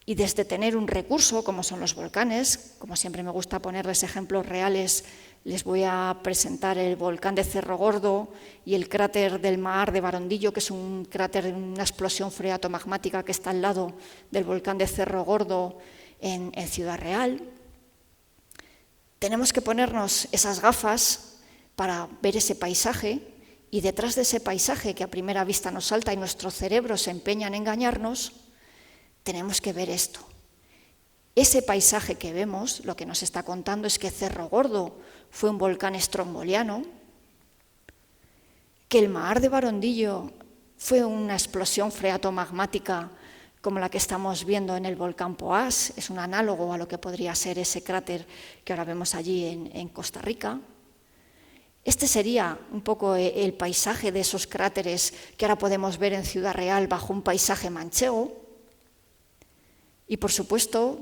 y desde tener un recurso, como son los volcanes, como siempre me gusta ponerles ejemplos reales, les voy a presentar el volcán de Cerro Gordo y el cráter del Mar de Barondillo, que es un cráter de una explosión freatomagmática que está al lado del volcán de Cerro Gordo en Ciudad Real. Tenemos que ponernos esas gafas para ver ese paisaje, y detrás de ese paisaje que a primera vista nos salta y nuestro cerebro se empeña en engañarnos, tenemos que ver esto. Ese paisaje que vemos, lo que nos está contando es que Cerro Gordo fue un volcán estromboliano, que el Mar de Barondillo fue una explosión freatomagmática como la que estamos viendo en el volcán Poás, es un análogo a lo que podría ser ese cráter que ahora vemos allí en Costa Rica. Este sería un poco el paisaje de esos cráteres que ahora podemos ver en Ciudad Real bajo un paisaje manchego. Y por supuesto,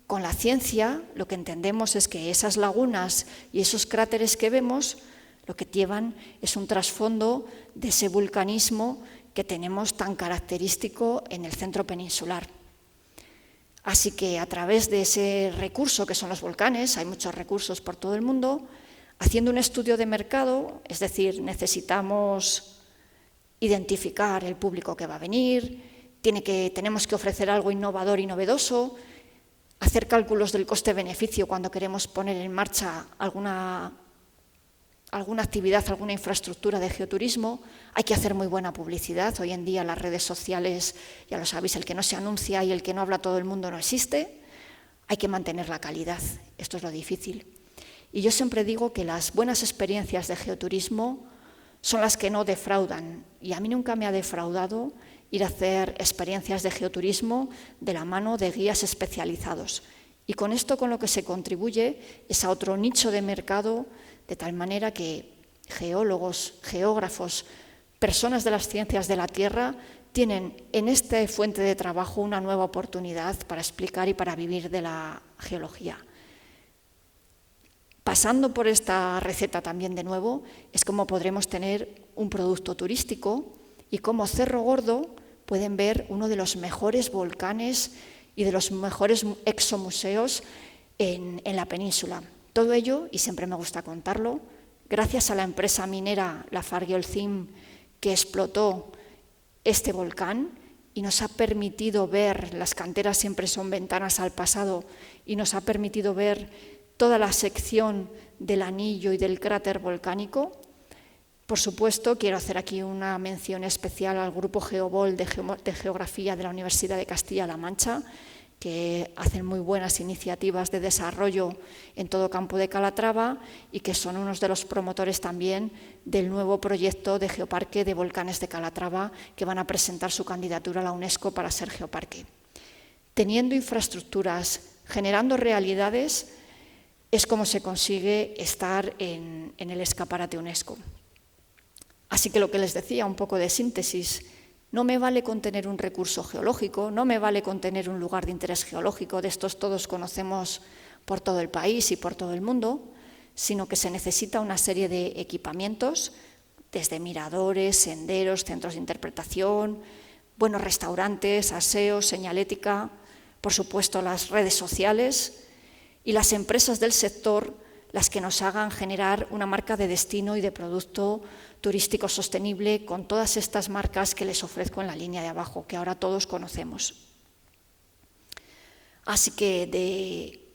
con la ciencia lo que entendemos es que esas lagunas y esos cráteres que vemos lo que llevan es un trasfondo de ese vulcanismo que tenemos tan característico en el centro peninsular. Así que a través de ese recurso que son los volcanes, hay muchos recursos por todo el mundo, haciendo un estudio de mercado, es decir, necesitamos identificar el público que va a venir, tenemos que ofrecer algo innovador y novedoso, hacer cálculos del coste-beneficio cuando queremos poner en marcha alguna actividad, alguna infraestructura de geoturismo. Hay que hacer muy buena publicidad. Hoy en día las redes sociales, ya lo sabéis, el que no se anuncia y el que no habla todo el mundo no existe. Hay que mantener la calidad. Esto es lo difícil. Y yo siempre digo que las buenas experiencias de geoturismo son las que no defraudan. Y a mí nunca me ha defraudado ir a hacer experiencias de geoturismo de la mano de guías especializados. Y con esto con lo que se contribuye es a otro nicho de mercado, de tal manera que geólogos, geógrafos, personas de las ciencias de la Tierra tienen en esta fuente de trabajo una nueva oportunidad para explicar y para vivir de la geología. Pasando por esta receta también de nuevo, es como podremos tener un producto turístico y como Cerro Gordo pueden ver uno de los mejores volcanes y de los mejores exomuseos en la península. Todo ello, y siempre me gusta contarlo, gracias a la empresa minera Lafargue Holcim que explotó este volcán y nos ha permitido ver, las canteras siempre son ventanas al pasado, y nos ha permitido ver toda la sección del anillo y del cráter volcánico. Por supuesto, quiero hacer aquí una mención especial al Grupo Geobol de Geografía de la Universidad de Castilla-La Mancha, que hacen muy buenas iniciativas de desarrollo en todo Campo de Calatrava y que son unos de los promotores también del nuevo proyecto de Geoparque de Volcanes de Calatrava, que van a presentar su candidatura a la UNESCO para ser geoparque. Teniendo infraestructuras, generando realidades, es como se consigue estar en el escaparate UNESCO. Así que lo que les decía, un poco de síntesis, no me vale con tener un recurso geológico, no me vale con tener un lugar de interés geológico, de estos todos conocemos por todo el país y por todo el mundo, sino que se necesita una serie de equipamientos, desde miradores, senderos, centros de interpretación, buenos restaurantes, aseos, señalética, por supuesto las redes sociales y las empresas del sector, las que nos hagan generar una marca de destino y de producto turístico sostenible con todas estas marcas que les ofrezco en la línea de abajo, que ahora todos conocemos. Así que de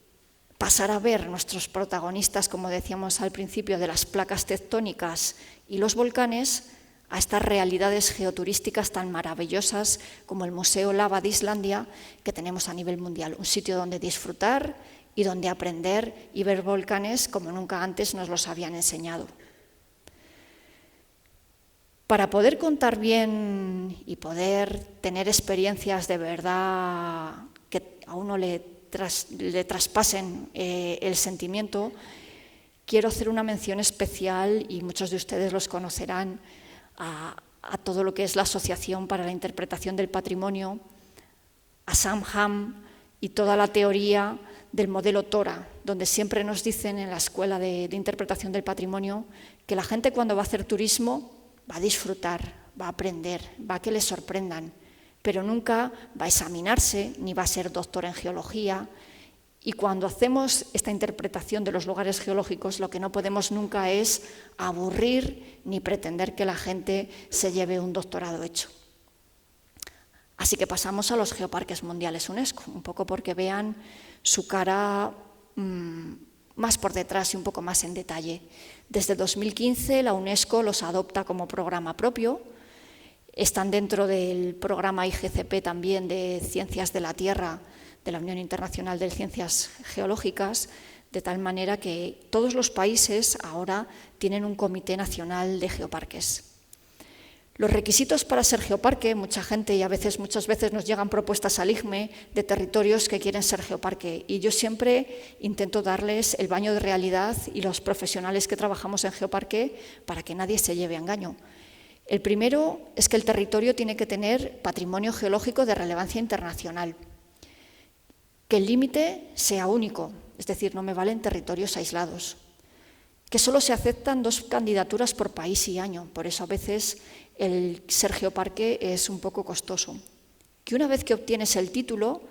pasar a ver nuestros protagonistas, como decíamos al principio, de las placas tectónicas y los volcanes, a estas realidades geoturísticas tan maravillosas como el Museo Lava de Islandia que tenemos a nivel mundial, un sitio donde disfrutar y donde aprender y ver volcanes como nunca antes nos los habían enseñado. Para poder contar bien y poder tener experiencias de verdad que a uno le traspasen el sentimiento, quiero hacer una mención especial, y muchos de ustedes los conocerán, a todo lo que es la Asociación para la Interpretación del Patrimonio, a Sam Ham y toda la teoría del modelo Tora, donde siempre nos dicen en la Escuela de Interpretación del Patrimonio que la gente cuando va a hacer turismo va a disfrutar, va a aprender, va a que le sorprendan, pero nunca va a examinarse ni va a ser doctor en geología. Y cuando hacemos esta interpretación de los lugares geológicos, lo que no podemos nunca es aburrir ni pretender que la gente se lleve un doctorado hecho. Así que pasamos a los geoparques mundiales UNESCO, un poco porque vean su cara más por detrás y un poco más en detalle. Desde 2015 la UNESCO los adopta como programa propio. Están dentro del programa IGCP también de Ciencias de la Tierra de la Unión Internacional de Ciencias Geológicas, de tal manera que todos los países ahora tienen un Comité Nacional de Geoparques. Los requisitos para ser geoparque, muchas veces nos llegan propuestas al IGME de territorios que quieren ser geoparque, y yo siempre intento darles el baño de realidad y los profesionales que trabajamos en geoparque para que nadie se lleve a engaño. El primero es que el territorio tiene que tener patrimonio geológico de relevancia internacional, que el límite sea único, es decir, no me valen territorios aislados, que solo se aceptan 2 candidaturas por país y año, por eso a veces el ser geoparque es un poco costoso, que una vez que obtienes el título,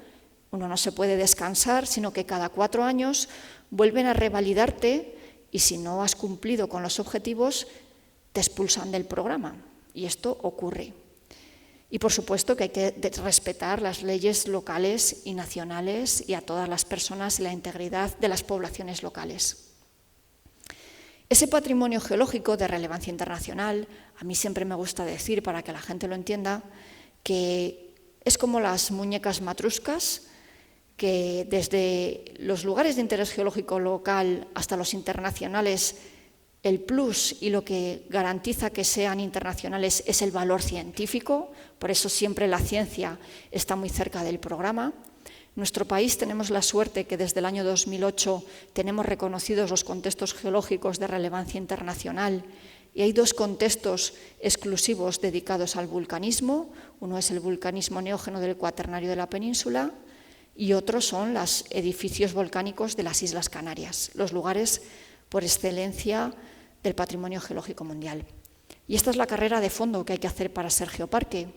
uno no se puede descansar, sino que cada 4 años vuelven a revalidarte y si no has cumplido con los objetivos, te expulsan del programa, y esto ocurre. Y por supuesto que hay que respetar las leyes locales y nacionales y a todas las personas y la integridad de las poblaciones locales. Ese patrimonio geológico de relevancia internacional, a mí siempre me gusta decir, para que la gente lo entienda, que es como las muñecas matruscas, que desde los lugares de interés geológico local hasta los internacionales, el plus y lo que garantiza que sean internacionales es el valor científico, por eso siempre la ciencia está muy cerca del programa. En nuestro país tenemos la suerte que desde el año 2008 tenemos reconocidos los contextos geológicos de relevancia internacional y hay 2 contextos exclusivos dedicados al vulcanismo. Uno es el vulcanismo neógeno del Cuaternario de la península y otro son los edificios volcánicos de las Islas Canarias, los lugares por excelencia del patrimonio geológico mundial. Y esta es la carrera de fondo que hay que hacer para ser geoparque.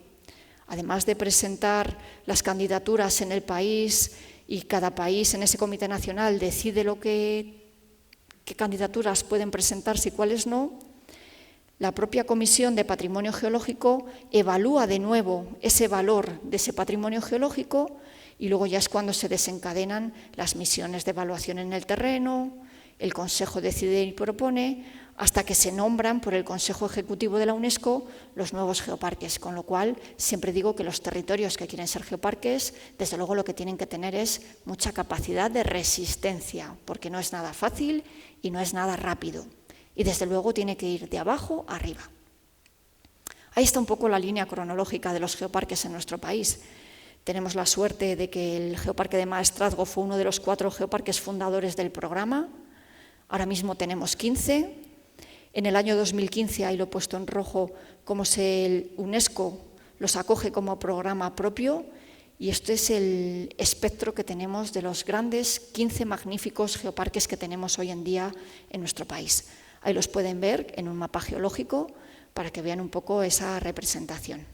Además de presentar las candidaturas en el país y cada país en ese comité nacional decide qué candidaturas pueden presentarse y cuáles no, la propia Comisión de Patrimonio Geológico evalúa de nuevo ese valor de ese patrimonio geológico y luego ya es cuando se desencadenan las misiones de evaluación en el terreno, el Consejo decide y propone, hasta que se nombran por el Consejo Ejecutivo de la UNESCO los nuevos geoparques, con lo cual siempre digo que los territorios que quieren ser geoparques, desde luego lo que tienen que tener es mucha capacidad de resistencia, porque no es nada fácil y no es nada rápido, y desde luego tiene que ir de abajo a arriba. Ahí está un poco la línea cronológica de los geoparques en nuestro país. Tenemos la suerte de que el Geoparque de Maestrazgo fue uno de los 4 geoparques fundadores del programa. Ahora mismo tenemos 15. En el año 2015, ahí lo he puesto en rojo, como el UNESCO los acoge como programa propio, y este es el espectro que tenemos de los grandes 15 magníficos geoparques que tenemos hoy en día en nuestro país. Ahí los pueden ver en un mapa geológico para que vean un poco esa representación.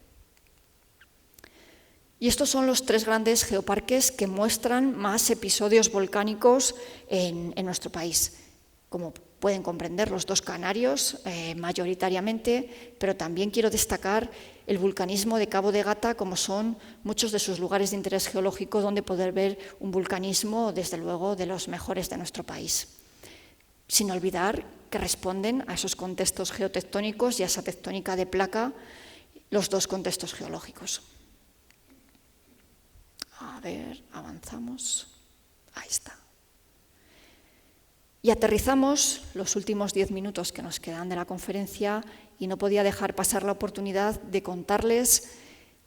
Y estos son los 3 grandes geoparques que muestran más episodios volcánicos en nuestro país. Como pueden comprender, los 2 canarios mayoritariamente, pero también quiero destacar el vulcanismo de Cabo de Gata, como son muchos de sus lugares de interés geológico donde poder ver un vulcanismo, desde luego, de los mejores de nuestro país. Sin olvidar que responden a esos contextos geotectónicos y a esa tectónica de placa, los dos contextos geológicos. A ver, avanzamos. Ahí está. Y aterrizamos los últimos 10 minutos que nos quedan de la conferencia y no podía dejar pasar la oportunidad de contarles,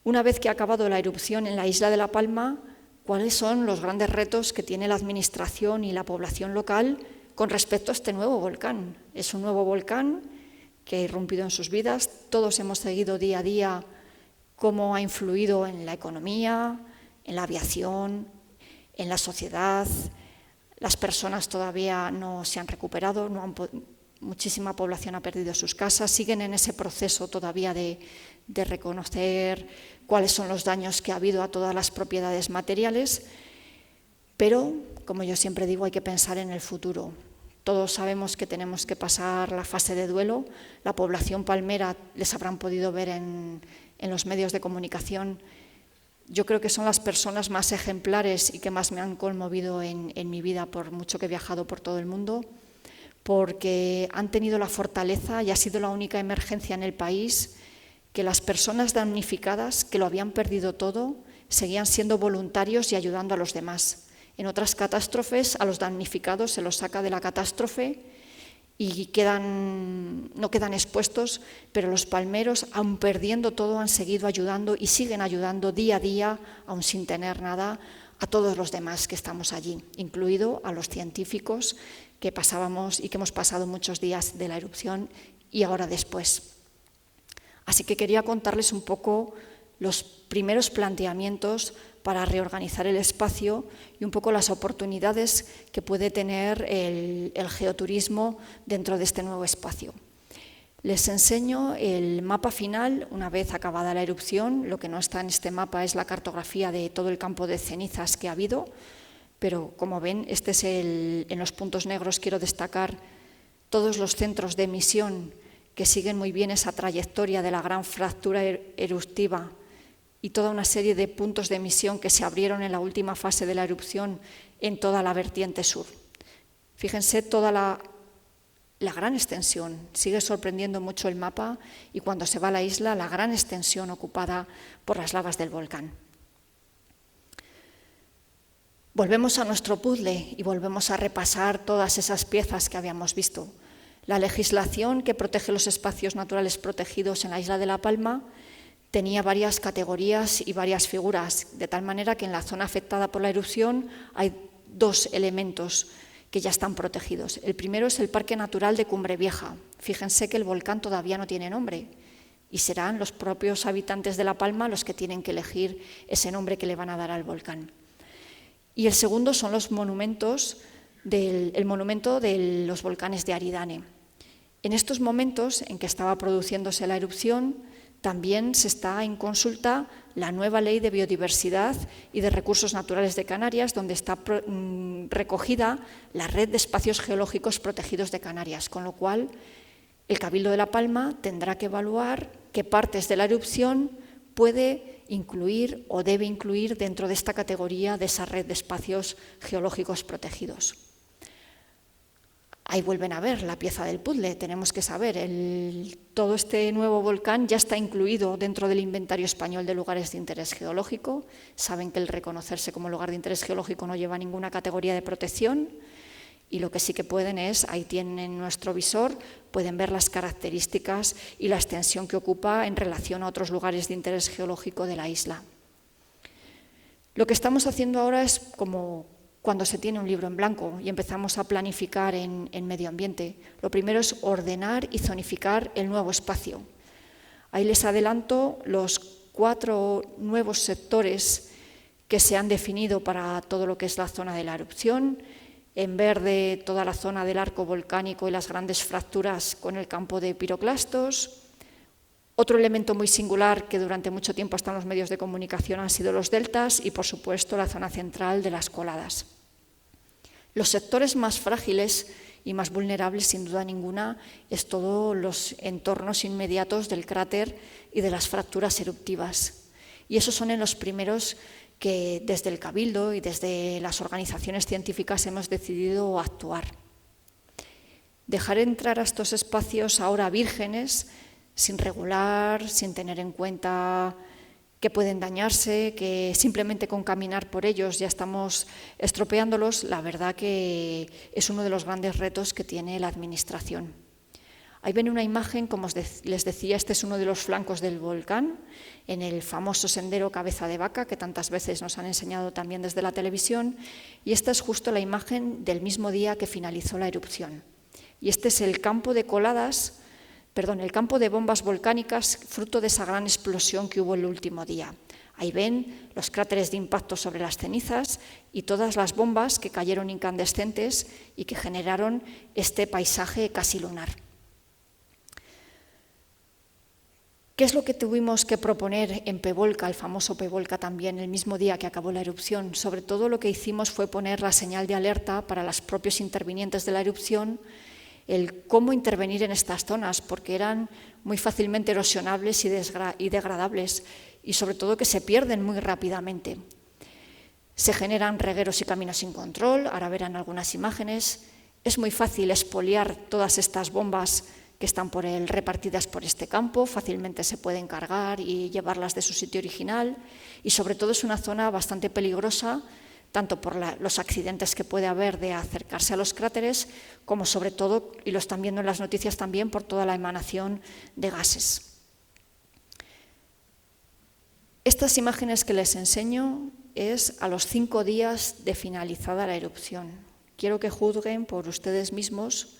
una vez que ha acabado la erupción en la isla de La Palma, cuáles son los grandes retos que tiene la administración y la población local con respecto a este nuevo volcán. Es un nuevo volcán que ha irrumpido en sus vidas. Todos hemos seguido día a día cómo ha influido en la economía, en la aviación, en la sociedad. Las personas todavía no se han recuperado, muchísima población ha perdido sus casas, siguen en ese proceso todavía de reconocer cuáles son los daños que ha habido a todas las propiedades materiales, pero, como yo siempre digo, hay que pensar en el futuro. Todos sabemos que tenemos que pasar la fase de duelo. La población palmera, les habrán podido ver en los medios de comunicación. Yo creo que son las personas más ejemplares y que más me han conmovido en mi vida, por mucho que he viajado por todo el mundo, porque han tenido la fortaleza y ha sido la única emergencia en el país que las personas damnificadas, que lo habían perdido todo, seguían siendo voluntarios y ayudando a los demás. En otras catástrofes, a los damnificados se los saca de la catástrofe y no quedan expuestos, pero los palmeros, aun perdiendo todo, han seguido ayudando y siguen ayudando día a día, aun sin tener nada, a todos los demás que estamos allí, incluido a los científicos que pasábamos y que hemos pasado muchos días de la erupción y ahora después. Así que quería contarles un poco los primeros planteamientos para reorganizar el espacio y un poco las oportunidades que puede tener el geoturismo dentro de este nuevo espacio. Les enseño el mapa final una vez acabada la erupción. Lo que no está en este mapa es la cartografía de todo el campo de cenizas que ha habido, pero como ven, este es en los puntos negros quiero destacar todos los centros de emisión que siguen muy bien esa trayectoria de la gran fractura eruptiva y toda una serie de puntos de emisión que se abrieron en la última fase de la erupción en toda la vertiente sur. Fíjense toda la gran extensión, sigue sorprendiendo mucho el mapa y cuando se va a la isla, la gran extensión ocupada por las lavas del volcán. Volvemos a nuestro puzzle y volvemos a repasar todas esas piezas que habíamos visto. La legislación que protege los espacios naturales protegidos en la isla de La Palma tenía varias categorías y varias figuras, de tal manera que en la zona afectada por la erupción hay dos elementos que ya están protegidos. El primero es el Parque Natural de Cumbre Vieja. Fíjense que el volcán todavía no tiene nombre y serán los propios habitantes de La Palma los que tienen que elegir ese nombre que le van a dar al volcán. Y el segundo son los monumentos, el monumento de los volcanes de Aridane. En estos momentos en que estaba produciéndose la erupción, también se está en consulta la nueva Ley de Biodiversidad y de Recursos Naturales de Canarias, donde está recogida la red de espacios geológicos protegidos de Canarias, con lo cual el Cabildo de La Palma tendrá que evaluar qué partes de la erupción puede incluir o debe incluir dentro de esta categoría de esa red de espacios geológicos protegidos. Ahí vuelven a ver la pieza del puzzle. Tenemos que saber, todo este nuevo volcán ya está incluido dentro del Inventario Español de Lugares de Interés Geológico. Saben que el reconocerse como lugar de interés geológico no lleva ninguna categoría de protección y lo que sí que pueden es, ahí tienen nuestro visor, pueden ver las características y la extensión que ocupa en relación a otros lugares de interés geológico de la isla. Lo que estamos haciendo ahora es como cuando se tiene un libro en blanco y empezamos a planificar en medio ambiente. Lo primero es ordenar y zonificar el nuevo espacio. Ahí les adelanto los 4 nuevos sectores que se han definido para todo lo que es la zona de la erupción. En verde, toda la zona del arco volcánico y las grandes fracturas con el campo de piroclastos. Otro elemento muy singular que durante mucho tiempo hasta en los medios de comunicación han sido los deltas y, por supuesto, la zona central de las coladas. Los sectores más frágiles y más vulnerables, sin duda ninguna, es todos los entornos inmediatos del cráter y de las fracturas eruptivas. Y esos son en los primeros que desde el Cabildo y desde las organizaciones científicas hemos decidido actuar. dejar entrar a estos espacios ahora vírgenes, sin regular, sin tener en cuenta que pueden dañarse, que simplemente con caminar por ellos ya estamos estropeándolos, la verdad que es uno de los grandes retos que tiene la Administración. Ahí ven una imagen, como les decía, este es uno de los flancos del volcán, en el famoso sendero Cabeza de Vaca, que tantas veces nos han enseñado también desde la televisión, y esta es justo la imagen del mismo día que finalizó la erupción. Y este es el campo de el campo de bombas volcánicas, fruto de esa gran explosión que hubo el último día. Ahí ven los cráteres de impacto sobre las cenizas y todas las bombas que cayeron incandescentes y que generaron este paisaje casi lunar. ¿Qué es lo que tuvimos que proponer en Pevolca, el famoso Pevolca también, el mismo día que acabó la erupción? Sobre todo lo que hicimos fue poner la señal de alerta para los propios intervinientes de la erupción, el cómo intervenir en estas zonas, porque eran muy fácilmente erosionables y degradables, y sobre todo que se pierden muy rápidamente. Se generan regueros y caminos sin control, ahora verán algunas imágenes. Es muy fácil expoliar todas estas bombas que están repartidas por este campo, fácilmente se pueden cargar y llevarlas de su sitio original, y sobre todo es una zona bastante peligrosa, tanto por los accidentes que puede haber de acercarse a los cráteres, como sobre todo, y lo están viendo en las noticias también, por toda la emanación de gases. Estas imágenes que les enseño es a los 5 días de finalizada la erupción. Quiero que juzguen por ustedes mismos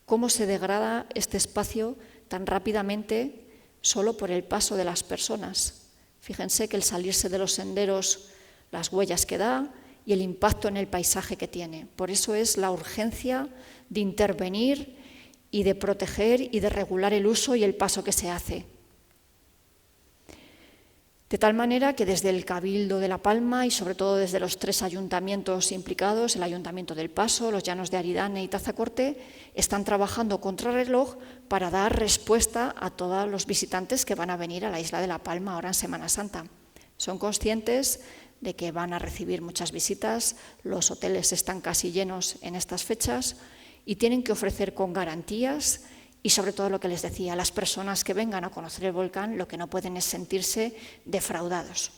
cómo se degrada este espacio tan rápidamente solo por el paso de las personas. Fíjense que el salirse de los senderos, las huellas que da, y el impacto en el paisaje que tiene. Por eso es la urgencia de intervenir y de proteger y de regular el uso y el paso que se hace. De tal manera que desde el Cabildo de La Palma y sobre todo desde los 3 ayuntamientos implicados, el Ayuntamiento del Paso, los Llanos de Aridane y Tazacorte, están trabajando contrarreloj para dar respuesta a todos los visitantes que van a venir a la isla de La Palma ahora en Semana Santa. Son conscientes de que van a recibir muchas visitas, los hoteles están casi llenos en estas fechas y tienen que ofrecer con garantías y sobre todo lo que les decía, las personas que vengan a conocer el volcán lo que no pueden es sentirse defraudados.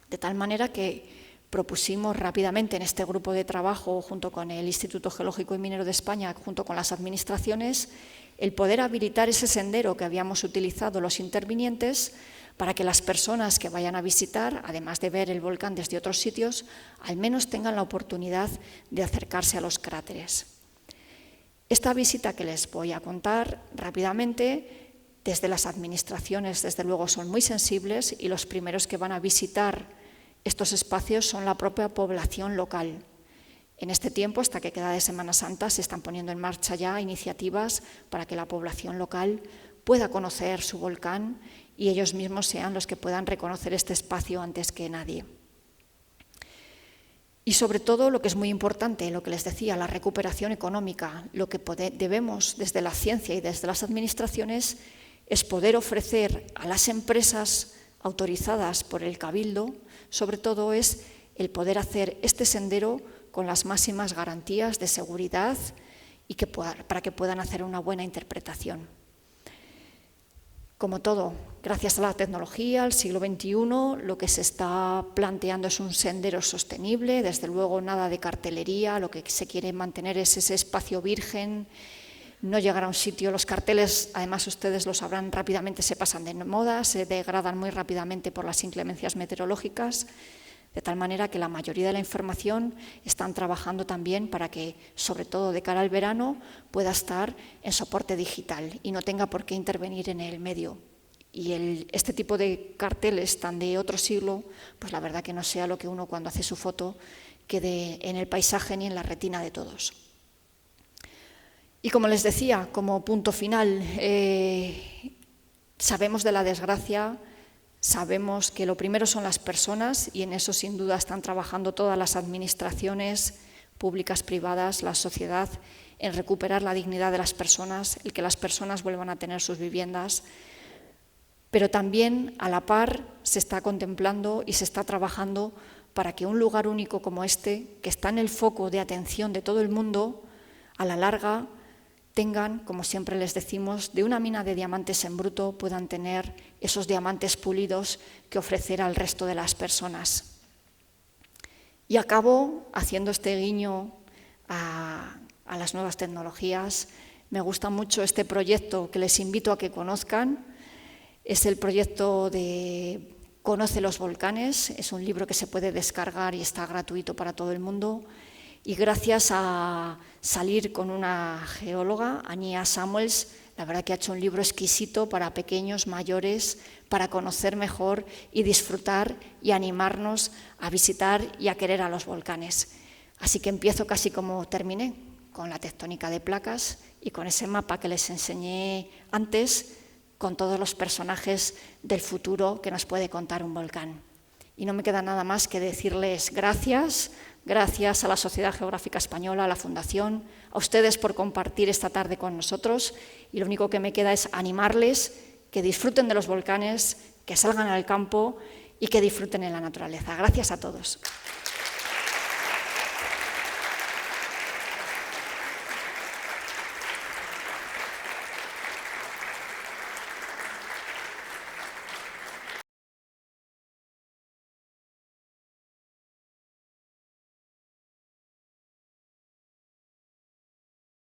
De tal manera que propusimos rápidamente en este grupo de trabajo junto con el Instituto Geológico y Minero de España, junto con las administraciones, el poder habilitar ese sendero que habíamos utilizado los intervinientes para que las personas que vayan a visitar, además de ver el volcán desde otros sitios, al menos tengan la oportunidad de acercarse a los cráteres. Esta visita que les voy a contar rápidamente, desde las administraciones, desde luego, son muy sensibles y los primeros que van a visitar estos espacios son la propia población local. En este tiempo, hasta que queda de Semana Santa, se están poniendo en marcha ya iniciativas para que la población local pueda conocer su volcán y ellos mismos sean los que puedan reconocer este espacio antes que nadie. Y sobre todo, lo que es muy importante, lo que les decía, la recuperación económica, lo que debemos desde la ciencia y desde las administraciones es poder ofrecer a las empresas autorizadas por el Cabildo, sobre todo es el poder hacer este sendero con las máximas garantías de seguridad y para que puedan hacer una buena interpretación. Como todo, gracias a la tecnología, al siglo XXI, lo que se está planteando es un sendero sostenible, desde luego nada de cartelería, lo que se quiere mantener es ese espacio virgen, no llegar a un sitio, los carteles, además ustedes lo sabrán rápidamente, se pasan de moda, se degradan muy rápidamente por las inclemencias meteorológicas, de tal manera que la mayoría de la información están trabajando también para que, sobre todo de cara al verano, pueda estar en soporte digital y no tenga por qué intervenir en el medio. Y este tipo de carteles tan de otro siglo, pues la verdad que no sea lo que uno cuando hace su foto quede en el paisaje ni en la retina de todos. Y como les decía, como punto final, sabemos de la desgracia. Sabemos que lo primero son las personas y en eso sin duda están trabajando todas las administraciones públicas, privadas, la sociedad, en recuperar la dignidad de las personas, el que las personas vuelvan a tener sus viviendas. Pero también, a la par, se está contemplando y se está trabajando para que un lugar único como este, que está en el foco de atención de todo el mundo, a la larga tengan, como siempre les decimos, de una mina de diamantes en bruto puedan tener esos diamantes pulidos que ofrecer al resto de las personas. Y acabo haciendo este guiño a las nuevas tecnologías. Me gusta mucho este proyecto que les invito a que conozcan. Es el proyecto de Conoce los volcanes. Es un libro que se puede descargar y está gratuito para todo el mundo. Y gracias a salir con una geóloga, Anya Samuels, la verdad que ha hecho un libro exquisito para pequeños, mayores, para conocer mejor y disfrutar y animarnos a visitar y a querer a los volcanes. Así que empiezo casi como terminé, con la tectónica de placas y con ese mapa que les enseñé antes, con todos los personajes del futuro que nos puede contar un volcán. Y no me queda nada más que decirles gracias a la Sociedad Geográfica Española, a la Fundación, a ustedes por compartir esta tarde con nosotros, y lo único que me queda es animarles que disfruten de los volcanes, que salgan al campo y que disfruten en la naturaleza. Gracias a todos.